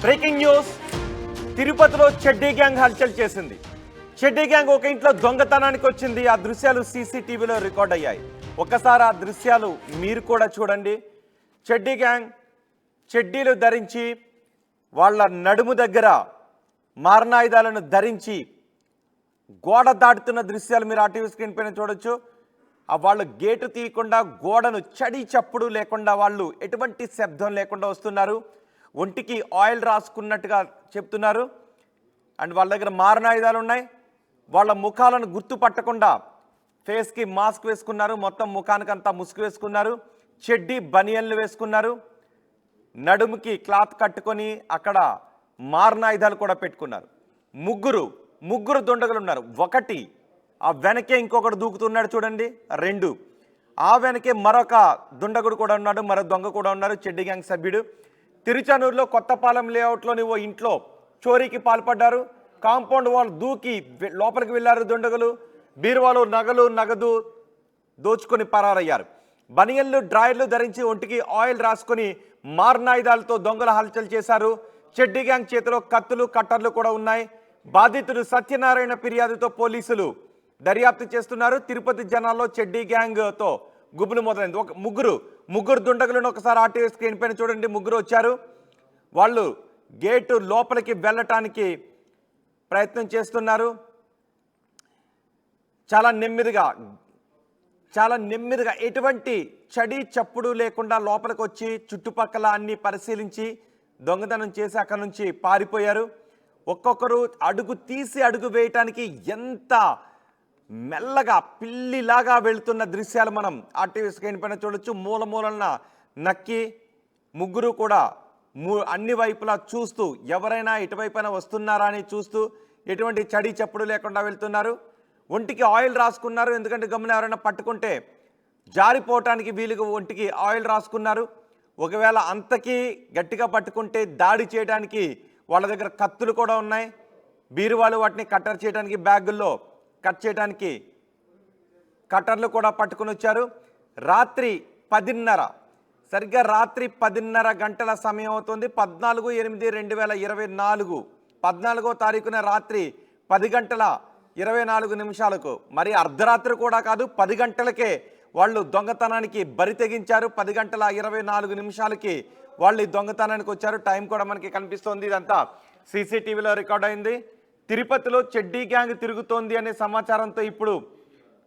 Breaking news. తిరుపతిలో చెడ్డీ gang హల్చల్ చేసింది. చెడ్డీ గ్యాంగ్ ఒక ఇంట్లో దొంగతనానికి వచ్చింది. ఆ దృశ్యాలు సీసీటీవీలో రికార్డ్ అయ్యాయి. ఒక్కసారి ఆ దృశ్యాలు మీరు కూడా చూడండి. చెడ్డీ గ్యాంగ్ చెడ్డీలు ధరించి వాళ్ళ నడుము దగ్గర మారణాయుధాలను ధరించి గోడ దాటుతున్న దృశ్యాలు మీరు ఆ టీవీ స్క్రీన్ పైన చూడొచ్చు. వాళ్ళు గేటు తీయకుండా గోడను చడి చప్పుడు లేకుండా వాళ్ళు ఎటువంటి శబ్దం లేకుండా వస్తున్నారు. ఒంటికి ఆయిల్ రాసుకున్నట్టుగా చెప్తున్నారు. అండ్ వాళ్ళ దగ్గర మారణాయుధాలు ఉన్నాయి. వాళ్ళ ముఖాలను గుర్తుపట్టకుండా ఫేస్కి మాస్క్ వేసుకున్నారు. మొత్తం ముఖానికంతా ముసుగు వేసుకున్నారు. చెడ్డీ బనియన్లు వేసుకున్నారు. నడుముకి క్లాత్ కట్టుకొని అక్కడ మారణాయుధాలు కూడా పెట్టుకున్నారు. ముగ్గురు దుండగులు ఉన్నారు. ఒకటి ఆ వెనకే ఇంకొకటి దూకుతున్నాడు చూడండి. 2 ఆ వెనకే మరొక దుండగుడు కూడా ఉన్నాడు. మరో దొంగ కూడా ఉన్నారు. చెడ్డీ గ్యాంగ్ సభ్యుడు. తిరుచానూరులో కొత్తపాలెం లేఅవుట్లోని ఓ ఇంట్లో చోరీకి పాల్పడ్డారు. కాంపౌండ్ వాల్ దూకి లోపలికి వెళ్లారు దుండగులు. బీరువాలో నగదు దోచుకొని పరారయ్యారు. బనియన్లు డ్రాయర్లు ధరించి ఒంటికి ఆయిల్ రాసుకొని మారణాయుధాలతో దొంగల హల్చల్ చేశారు. చెడ్డీ గ్యాంగ్ చేతిలో కత్తులు కట్టర్లు కూడా ఉన్నాయి. బాధితుడు సత్యనారాయణ ఫిర్యాదుతో పోలీసులు దర్యాప్తు చేస్తున్నారు. తిరుపతి జనాల్లో చెడ్డీ గ్యాంగ్తో గుబులు మొదలైంది. ఒక ముగ్గురు దుండగులను ఒకసారి ఆర్టీవీ స్క్రీన్ పైన చూడండి. ముగ్గురు వచ్చారు. వాళ్ళు గేటు లోపలికి వెళ్ళటానికి ప్రయత్నం చేస్తున్నారు. చాలా నెమ్మదిగా ఎటువంటి చడి చప్పుడు లేకుండా లోపలికి వచ్చి చుట్టుపక్కల అన్ని పరిశీలించి దొంగతనం చేసి అక్కడి నుంచి పారిపోయారు. ఒక్కొక్కరు అడుగు తీసి అడుగు వేయటానికి ఎంత మెల్లగా పిల్లిలాగా వెళుతున్న దృశ్యాలు మనం ఆర్టీవీ స్క్రీన్ పైన చూడొచ్చు. మూలన నక్కి ముగ్గురు కూడా అన్ని వైపులా చూస్తూ ఎవరైనా ఇటువైపున వస్తున్నారా అని చూస్తూ ఎటువంటి చడి చప్పుడు లేకుండా వెళ్తున్నారు. ఒంటికి ఆయిల్ రాసుకున్నారు. ఎందుకంటే గమని ఎవరైనా పట్టుకుంటే జారిపోవటానికి వీలుగా ఒంటికి ఆయిల్ రాసుకున్నారు. ఒకవేళ అంతకీ గట్టిగా పట్టుకుంటే దాడి చేయడానికి వాళ్ళ దగ్గర కత్తులు కూడా ఉన్నాయి. బీరువాలు వాటిని కట్టర్ చేయడానికి బ్యాగుల్లో కట్ చేయడానికి కట్టర్లు కూడా పట్టుకుని వచ్చారు. రాత్రి 10:30 సరిగ్గా రాత్రి 10:30 గంటల సమయం అవుతుంది. 14/8/2024 14వ తారీఖున రాత్రి 10:24 మరి అర్ధరాత్రి కూడా కాదు, 10 గంటలకే వాళ్ళు దొంగతనానికి బరి తెగించారు. 10:24 వాళ్ళు ఈ దొంగతనానికి వచ్చారు. టైం కూడా మనకి కనిపిస్తోంది. ఇదంతా సీసీటీవీలో రికార్డ్ అయింది. తిరుపతిలో చెడ్డీ గ్యాంగ్ తిరుగుతోంది అనే సమాచారంతో ఇప్పుడు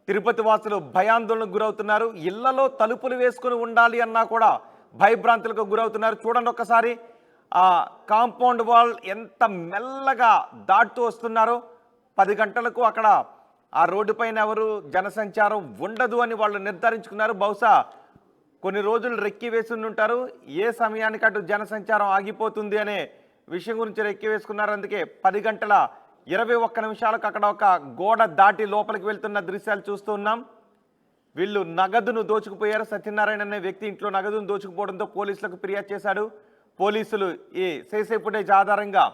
తిరుపతి వాసులు భయాందోళనకు గురవుతున్నారు. ఇళ్లలో తలుపులు వేసుకుని ఉండాలి అన్నా కూడా భయభ్రాంతులకు గురవుతున్నారు. చూడండి ఒక్కసారి ఆ కాంపౌండ్ వాల్ ఎంత మెల్లగా దాటుతూ వస్తున్నారో. 10 గంటలకు అక్కడ ఆ రోడ్డు పైన ఎవరు జనసంచారం ఉండదు అని వాళ్ళు నిర్ధారించుకున్నారు. బహుశా కొన్ని రోజులు రెక్కి వేసి ఉంటారు. ఏ సమయానికి అటు జనసంచారం ఆగిపోతుంది అనే విషయం గురించి రెక్కి వేసుకున్నారు. అందుకే 10:21 అక్కడ ఒక గోడ దాటి లోపలికి వెళ్తున్న దృశ్యాలు చూస్తూ ఉన్నాం. వీళ్ళు నగదును దోచుకుపోయారు. సత్యనారాయణ అనే వ్యక్తి ఇంట్లో నగదును దోచుకుపోవడంతో పోలీసులకు ఫిర్యాదు చేశాడు. పోలీసులు ఈ సీసీ ఫుటేజ్ ఆధారంగా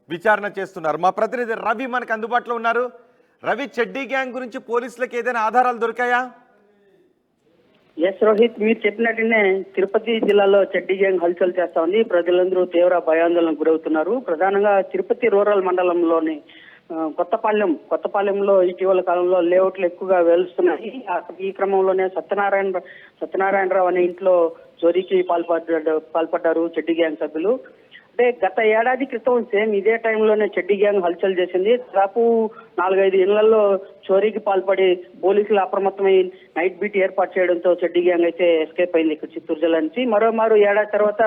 విచారణ చేస్తున్నారు. మా ప్రతినిధి రవి మనకు అందుబాటులో ఉన్నారు. రవి, చెడ్డీ గ్యాంగ్ గురించి పోలీసులకు ఏదైనా ఆధారాలు దొరికాయా? ఎస్ రోహిత్, మీరు చెప్పినట్టునే తిరుపతి జిల్లాలో చెడ్డీ గ్యాంగ్ హల్చల్ చేస్తా ఉంది. ప్రజలందరూ తీవ్ర భయాందోళనకు గురవుతున్నారు. ప్రధానంగా తిరుపతి రూరల్ మండలంలోని కొత్తపాలెంలో ఇటీవల కాలంలో లేఅవుట్లు ఎక్కువగా వెలుస్తున్నాయి. ఈ క్రమంలోనే సత్యనారాయణరావు అనే ఇంట్లో చోరీకి పాల్పడ్డారు చెడ్డీ గ్యాంగ్ సభ్యులు. అంటే గత ఏడాది క్రితం సేమ్ ఇదే టైంలోనే చెడ్డీ గ్యాంగ్ హల్చల్ చేసింది. దాదాపు 4-5 ఇళ్లలో చోరీకి పాల్పడి పోలీసులు అప్రమత్తమై నైట్ బీట్ ఏర్పాటు చేయడంతో చెడ్డీ గ్యాంగ్ అయితే ఎస్కేప్ అయింది ఇక్కడ చిత్తూరు జిల్లా నుంచి. మరోమారు ఏడాది తర్వాత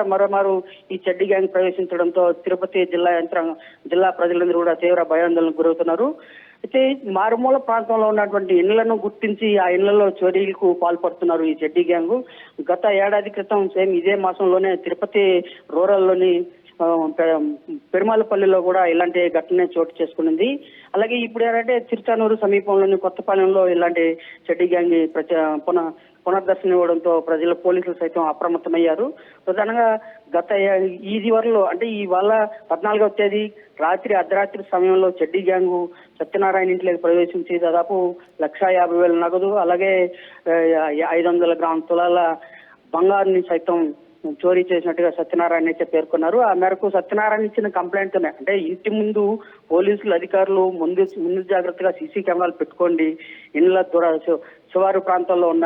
ఈ చెడ్డీ గ్యాంగ్ ప్రవేశించడంతో తిరుపతి జిల్లా ప్రజలందరూ కూడా తీవ్ర భయాందోళనకు గురవుతున్నారు. అయితే మారుమూల ప్రాంతంలో ఉన్నటువంటి ఇళ్లను గుర్తించి ఆ ఇళ్లలో చోరీలకు పాల్పడుతున్నారు ఈ చెడ్డీ గ్యాంగ్. గత ఏడాది క్రితం సేమ్ ఇదే మాసంలోనే తిరుపతి రూరల్లోని పెరుమాలపల్లిలో కూడా ఇలాంటి ఘటన చోటు చేసుకునింది. అలాగే ఇప్పుడు ఏంటంటే తిరుచానూరు సమీపంలోని కొత్తపాలెంలో ఇలాంటి చెడ్డీ గ్యాంగ్ పునర్దర్శనం ఇవ్వడంతో పోలీసులు సైతం అప్రమత్తమయ్యారు. ప్రధానంగా గత వరలో అంటే ఇవాళ 14వ తేదీ రాత్రి అర్ధరాత్రి సమయంలో చెడ్డీ గ్యాంగ్ సత్యనారాయణ ఇంట్లోకి ప్రవేశించి దాదాపు 1,50,000 నగదు అలాగే 500 గ్రాముల తులాల బంగారుని సైతం చోరీ చేసినట్టుగా సత్యనారాయణ అయితే పేర్కొన్నారు. ఆ మేరకు సత్యనారాయణ ఇచ్చిన కంప్లైంట్ అంటే ఇంటి ముందు పోలీసులు అధికారులు ముందు జాగ్రత్తగా సీసీ కెమెరాలు పెట్టుకోండి, ఇళ్ల శివారు ప్రాంతాల్లో ఉన్న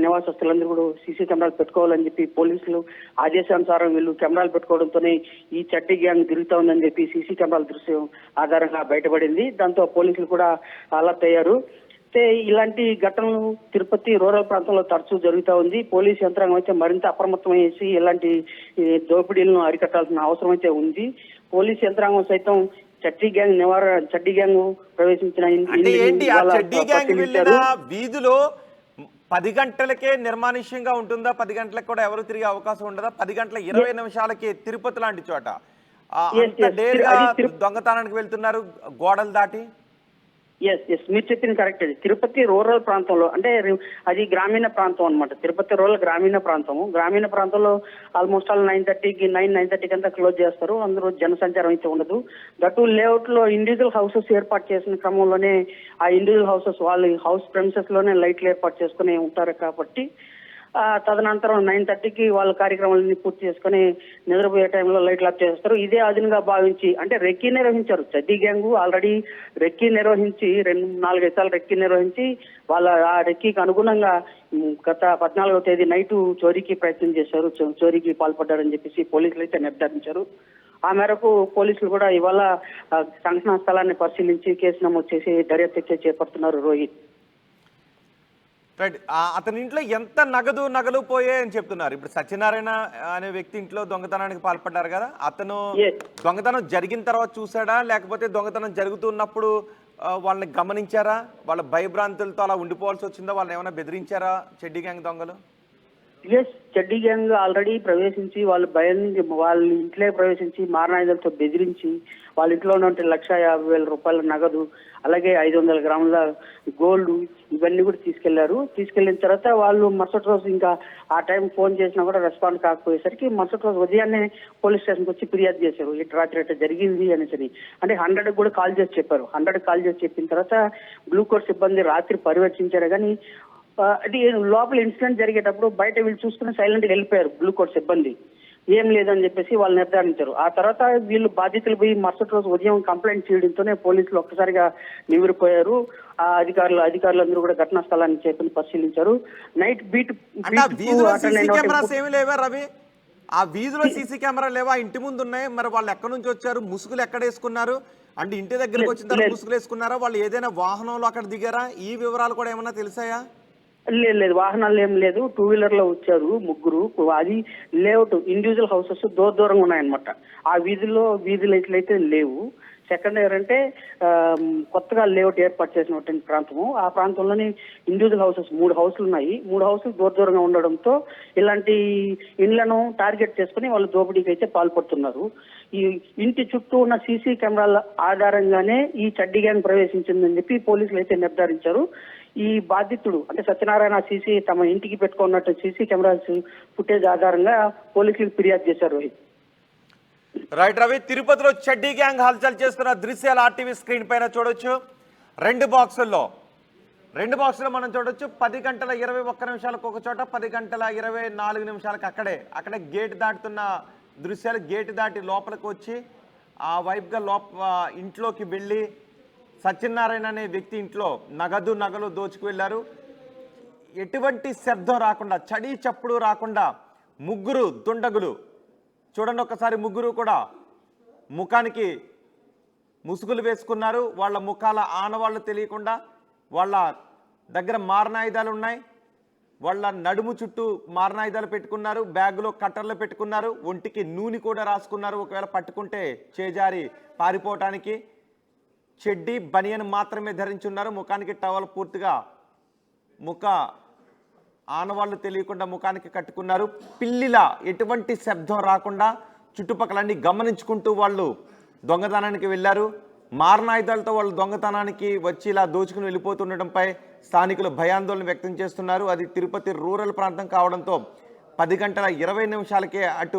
నివాసస్తులందరూ కూడా సీసీ కెమెరాలు పెట్టుకోవాలని చెప్పి పోలీసులు ఆదేశానుసారం వీళ్ళు కెమెరాలు పెట్టుకోవడంతోనే ఈ చడ్డీ గ్యాంగ్ తిరుగుతా ఉందని చెప్పి సీసీ కెమెరాల దృశ్యం ఆధారంగా బయటపడింది. దాంతో పోలీసులు కూడా అలర్ట్ అయ్యారు. అయితే ఇలాంటి ఘటనలు తిరుపతి రూరల్ ప్రాంతంలో తరచూ జరుగుతూ ఉంది. పోలీసు యంత్రాంగం అయితే మరింత అప్రమత్తమయ్యేసి ఇలాంటి దోపిడీలను అరికట్టాల్సిన అవసరం అయితే ఉంది. పోలీసు యంత్రాంగం సైతం చడ్డీ గ్యాంగ్ ప్రవేశించిన అంటే ఏంటి ఆ చడ్డీ గ్యాంగ్ వెళ్ళిన వీధిలో 10 గంటలకే నిర్మానుష్యంగా ఉంటుందా? 10 గంటలకు కూడా ఎవరు తిరిగే అవకాశం ఉండదా? 10 గంటల 20 నిమిషాలకి తిరుపతి లాంటి చోట అంత డేర్గా దొంగతనానికి వెళ్తున్నారు గోడలు దాటి? ఎస్ మీరు చెప్పింది కరెక్ట్. అది తిరుపతి రూరల్ ప్రాంతంలో, అంటే అది గ్రామీణ ప్రాంతం అన్నమాట. తిరుపతి రూరల్ గ్రామీణ ప్రాంతము. గ్రామీణ ప్రాంతంలో ఆల్మోస్ట్ ఆల్ 9:30 అంతా క్లోజ్ చేస్తారు. అందరూ జనసంచారం అయితే ఉండదు. దట్టు లేఅవుట్ లో ఇండివిజువల్ హౌసెస్ ఏర్పాటు చేసిన క్రమంలోనే ఆ ఇండివిజువల్ హౌసెస్ వాళ్ళ హౌస్ ప్రెమిసెస్ లోనే లైట్లు ఏర్పాటు చేసుకుని ఉంటారు కాబట్టి తదనంతరం 9:30కి వాళ్ళ కార్యక్రమాలన్నీ పూర్తి చేసుకుని నిద్రపోయే టైంలో లైట్లు ఆఫ్ చేస్తారు. ఇదే అదునుగా భావించి అంటే రెక్కీ నిర్వహించారు. చడ్డీ గ్యాంగ్ ఆల్రెడీ రెక్కీ నిర్వహించి 4-5 సార్లు రెక్కీ నిర్వహించి వాళ్ళ ఆ రెక్కీకి అనుగుణంగా గత 14వ తేదీ నైటు చోరీకి ప్రయత్నం చేశారు, చోరీకి పాల్పడ్డారని చెప్పేసి పోలీసులు అయితే నిర్ధారించారు. ఆ మేరకు పోలీసులు కూడా ఇవాళ సంఘటనా స్థలాన్ని పరిశీలించి కేసు నమోదు చేసి దర్యాప్తు చేపడుతున్నారు. రోహిత్, రైట్. అతని ఇంట్లో ఎంత నగలు పోయాయని చెప్తున్నారు. ఇప్పుడు సత్యనారాయణ అనే వ్యక్తి ఇంట్లో దొంగతనానికి పాల్పడ్డారు కదా, అతను దొంగతనం జరిగిన తర్వాత చూసాడా, లేకపోతే దొంగతనం జరుగుతున్నప్పుడు వాళ్ళని గమనించారా? వాళ్ళ భయభ్రాంతులతో అలా ఉండిపోవాల్సి వచ్చిందా? వాళ్ళని ఏమైనా బెదిరించారా చడ్డీ గ్యాంగ్ దొంగలు? చడ్డీ గ్యాంగ్ ఆల్రెడీ ప్రవేశించి వాళ్ళ ఇంట్లో ప్రవేశించి మారణాయుధాలతో బెదిరించి వాళ్ళ ఇంట్లో ఉన్న 1,50,000 రూపాయల నగదు, అలాగే 500 గ్రాముల గోల్డ్ ఇవన్నీ కూడా తీసుకెళ్లిన తర్వాత వాళ్ళు మరుసటి రోజు ఇంకా ఆ టైం ఫోన్ చేసినా కూడా రెస్పాండ్ కాకపోయేసరికి మరుసటి రోజు ఉదయాన్నే పోలీస్ స్టేషన్కి వచ్చి ఫిర్యాదు చేశారు. ఇటు రాత్రి ఇట్లా జరిగింది అనేసి. అంటే 100 కూడా కాల్ చేసి చెప్పారు. 100 కాల్ చేసి చెప్పిన తర్వాత బ్లూ కోట్ సిబ్బంది రాత్రి పర్యవేక్షించారు. కానీ అది లోపల ఇన్సిడెంట్ జరిగేటప్పుడు బయట వీళ్ళు చూసుకుని సైలెంట్గా వెళ్ళిపోయారు బ్లూ కోట్ సిబ్బంది. ఏం లేదని చెప్పేసి వాళ్ళు నిర్ధారించారు. ఆ తర్వాత వీళ్ళు బాధితులు పోయి మరుసటి రోజు ఉదయం కంప్లైంట్ చేయడంతోనే పోలీసులు ఒక్కసారిగా నివిరిపోయారు. ఆ అధికారులందరూ కూడా ఘటనా స్థలాన్ని చేపట్టి పరిశీలించారు. నైట్ బీట్ ఏమి లేవా రవి? ఆ వీధిలో సీసీ కెమెరా లేవా? ఇంటి ముందు ఉన్నాయి. మరి వాళ్ళు ఎక్కడి నుంచి వచ్చారు? ముసుగులు ఎక్కడ వేసుకున్నారు? అంటే ఇంటి దగ్గరకు వచ్చిన తర్వాత ముసుగులు వేసుకున్నారా? వాళ్ళు ఏదైనా వాహనంలో అక్కడ దిగారా? ఈ వివరాలు కూడా ఏమన్నా తెలిసాయా? లేదు, వాహనాలు ఏం లేదు. 2 వీలర్ లో వచ్చారు ముగ్గురు. అది లేఅవుట్ ఇండివిజువల్ హౌసెస్ దూరంగా ఉన్నాయన్నమాట. ఆ వీధి లైట్లు అయితే లేవు. సెకండ్ అంటే కొత్తగా లేఅవుట్ ఏర్పాటు చేసినటువంటి ప్రాంతము. ఆ ప్రాంతంలోని ఇండివిజువల్ హౌసెస్ 3 హౌసులు ఉన్నాయి. 3 హౌసులు దూరంగా ఉండడంతో ఇలాంటి ఇండ్లను టార్గెట్ చేసుకుని వాళ్ళు దోపిడీకి అయితే పాల్పడుతున్నారు. ఈ ఇంటి చుట్టూ ఉన్న సీసీ కెమెరాల ఆధారంగానే ఈ చడ్డీ గ్యాంగ్ ప్రవేశించిందని చెప్పి పోలీసులు అయితే నిర్ధారించారు. ఈ బాధితుడు అంటే సత్యనారాయణ తమ ఇంటికి పెట్టుకున్నట్టు సీసీ కెమెరాస్ ఫుటేజ్ ఆధారంగా పోలీసులకు ఫిర్యాదు చేశారు. రైట్ రవి, తిరుపతిలో చడ్డీ గ్యాంగ్ హల్చల్ చేస్తున్న దృశ్యాలు ఆర్టీవీ స్క్రీన్ పైన చూడొచ్చు. 2 బాక్సుల్లో మనం చూడొచ్చు. 10:21 ఒక చోట, 10:24 అక్కడే గేట్ దాటుతున్న దృశ్యాలు. గేట్ దాటి లోపలికి వచ్చి ఆ వైపుగా ఇంట్లోకి వెళ్ళి సత్యనారాయణ అనే వ్యక్తి ఇంట్లో నగలు దోచుకు వెళ్ళారు. ఎటువంటి శబ్దం రాకుండా, చడి చప్పుడు రాకుండా ముగ్గురు దుండగులు చూడండి ఒకసారి, ముగ్గురు కూడా ముఖానికి ముసుగులు వేసుకున్నారు. వాళ్ళ ముఖాల ఆనవాళ్ళు తెలియకుండా. వాళ్ళ దగ్గర మారణాయుధాలు ఉన్నాయి. వాళ్ళ నడుము చుట్టూ మారణాయుధాలు పెట్టుకున్నారు. బ్యాగులో కట్టర్లు పెట్టుకున్నారు. ఒంటికి నూనె కూడా రాసుకున్నారు, ఒకవేళ పట్టుకుంటే చేజారి పారిపోవటానికి. చెడ్డీ బనియన్ మాత్రమే ధరించున్నారు. ముఖానికి టవల్ పూర్తిగా ముఖ ఆనవాళ్ళు తెలియకుండా ముఖానికి కట్టుకున్నారు. పిల్లిలా ఎటువంటి శబ్దం రాకుండా చుట్టుపక్కలన్నీ గమనించుకుంటూ వాళ్ళు దొంగతనానికి వెళ్ళారు. మారణాయుధాలతో వాళ్ళు దొంగతనానికి వచ్చి ఇలా దోచుకుని వెళ్ళిపోతుండటంపై స్థానికులు భయాందోళన వ్యక్తం చేస్తున్నారు. అది తిరుపతి రూరల్ ప్రాంతం కావడంతో 10:20 అటు